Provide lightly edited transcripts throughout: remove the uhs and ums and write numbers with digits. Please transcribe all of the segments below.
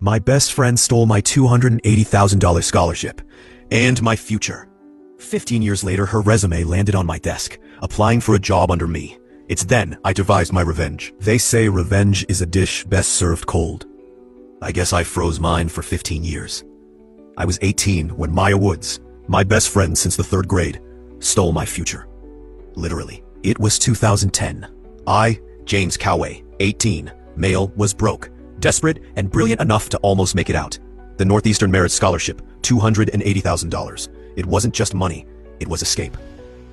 My best friend stole my $280,000 scholarship and my future. 15 years later, her resume landed on my desk, applying for a job under me. It's then I devised my revenge. They say revenge is a dish best served cold. I guess I froze mine for 15 years. I was 18 when Maya Woods, my best friend since the 3rd grade, stole my future. Literally. It was 2010. I, James Coway, 18, male, was broke, desperate, and brilliant enough to almost make it out. The Northeastern Merit Scholarship, $280,000. It wasn't just money, it was escape.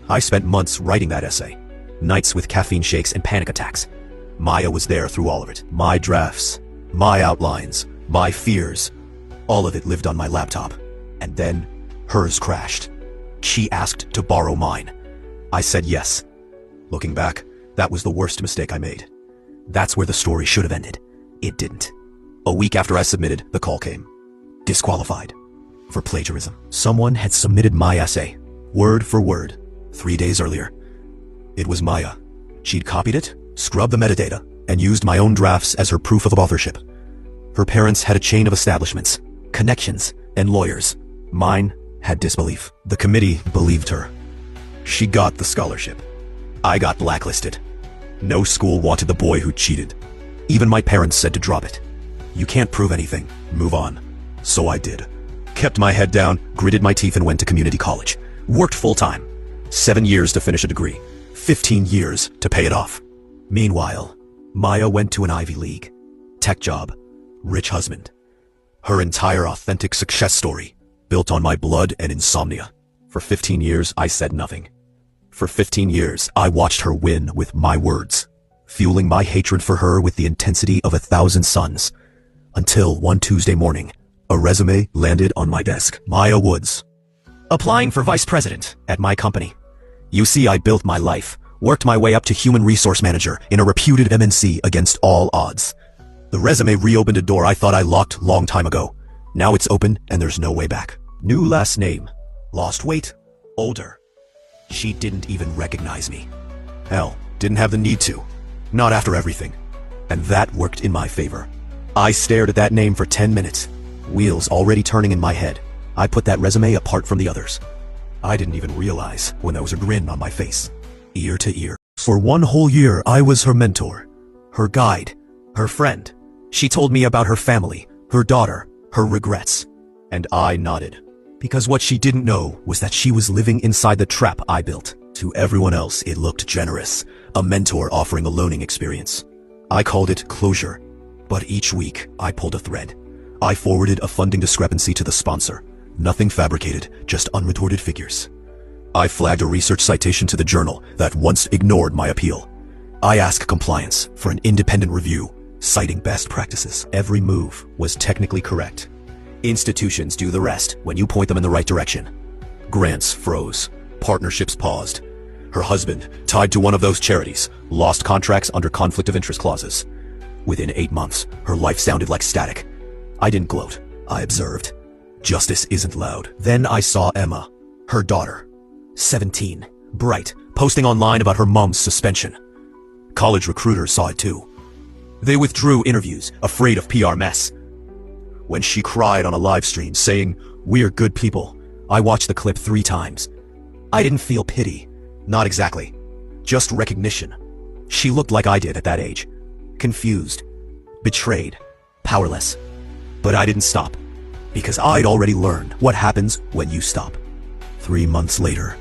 I spent months writing that essay. Nights with caffeine shakes and panic attacks. Maya was there through all of it. My drafts, my outlines, my fears. All of it lived on my laptop. And then, hers crashed. She asked to borrow mine. I said yes. Looking back, that was the worst mistake I made. That's where the story should have ended. It didn't. A week after I submitted, the call came. Disqualified. For plagiarism. Someone had submitted my essay, word for word, 3 days earlier. It was Maya. She'd copied it, scrubbed the metadata, and used my own drafts as her proof of authorship. Her parents had a chain of establishments, connections, and lawyers. Mine had disbelief. The committee believed her. She got the scholarship. I got blacklisted. No school wanted the boy who cheated. Even my parents said to drop it. You can't prove anything. Move on. So I did. Kept my head down, gritted my teeth, and went to community college. Worked full-time. 7 years to finish a degree. 15 years to pay it off. Meanwhile, Maya went to an Ivy League. Tech job. Rich husband. Her entire authentic success story, built on my blood and insomnia. For 15 years, I said nothing. For 15 years, I watched her win with my words, fueling my hatred for her with the intensity of 1,000 suns. Until one Tuesday morning, a resume landed on my desk. Maya Woods. Applying for vice president at my company. You see, I built my life, worked my way up to human resource manager in a reputed MNC against all odds. The resume reopened a door I thought I locked long time ago. Now it's open and there's no way back. New last name. Lost weight. Older. She didn't even recognize me. Hell, didn't have the need to. Not after everything. And that worked in my favor. I stared at that name for 10 minutes. Wheels already turning in my head. I put that resume apart from the others. I didn't even realize when there was a grin on my face. Ear to ear. For 1 whole year, I was her mentor. Her guide. Her friend. She told me about her family, her daughter, her regrets. And I nodded. Because what she didn't know was that she was living inside the trap I built. To everyone else, it looked generous. A mentor offering a learning experience. I called it closure. But each week, I pulled a thread. I forwarded a funding discrepancy to the sponsor. Nothing fabricated, just unretorted figures. I flagged a research citation to the journal that once ignored my appeal. I asked compliance for an independent review, citing best practices. Every move was technically correct. Institutions do the rest when you point them in the right direction. Grants froze. Partnerships paused. Her husband, tied to one of those charities, lost contracts under conflict of interest clauses. Within 8 months, her life sounded like static. I didn't gloat. I observed. Justice isn't loud. Then I saw Emma, her daughter, 17, bright, posting online about her mom's suspension. College recruiters saw it too. They withdrew interviews, afraid of PR mess. When she cried on a live stream saying, "We're good people," I watched the clip 3 times. I didn't feel pity. Not exactly. Just recognition. She looked like I did at that age. Confused. Betrayed. Powerless. But I didn't stop. Because I'd already learned what happens when you stop. 3 months later,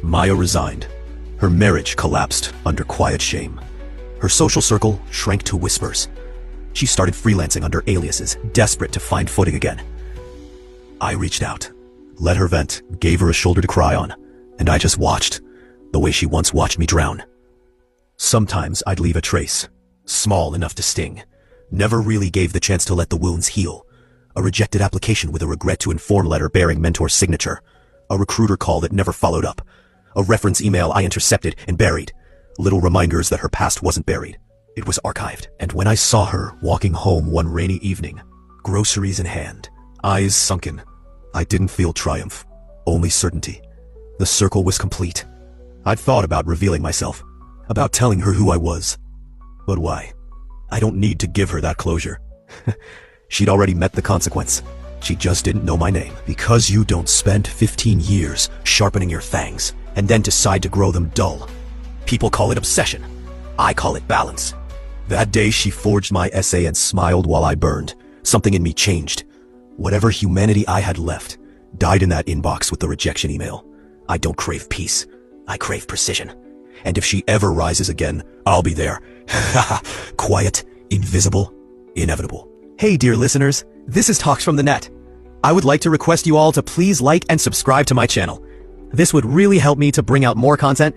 Maya resigned. Her marriage collapsed under quiet shame. Her social circle shrank to whispers. She started freelancing under aliases, desperate to find footing again. I reached out, let her vent, gave her a shoulder to cry on, and I just watched, the way she once watched me drown. Sometimes I'd leave a trace, small enough to sting. Never really gave the chance to let the wounds heal. A rejected application with a regret to inform letter bearing mentor's signature. A recruiter call that never followed up. A reference email I intercepted and buried. Little reminders that her past wasn't buried. It was archived. And when I saw her walking home one rainy evening, groceries in hand, eyes sunken, I didn't feel triumph, only certainty. The circle was complete. I'd thought about revealing myself, about telling her who I was. But why? I don't need to give her that closure. she'd already met the consequence. She just didn't know my name. Because you don't spend 15 years sharpening your fangs and then decide to grow them dull. People call it obsession. I call it balance. That day she forged my essay and smiled while I burned. Something in me changed. Whatever humanity I had left died in that inbox with the rejection email. I don't crave peace. I crave precision. And if she ever rises again, I'll be there. Quiet, invisible, inevitable. Hey dear listeners, this is Talks from the Net. I would like to request you all to please like and subscribe to my channel. This would really help me to bring out more content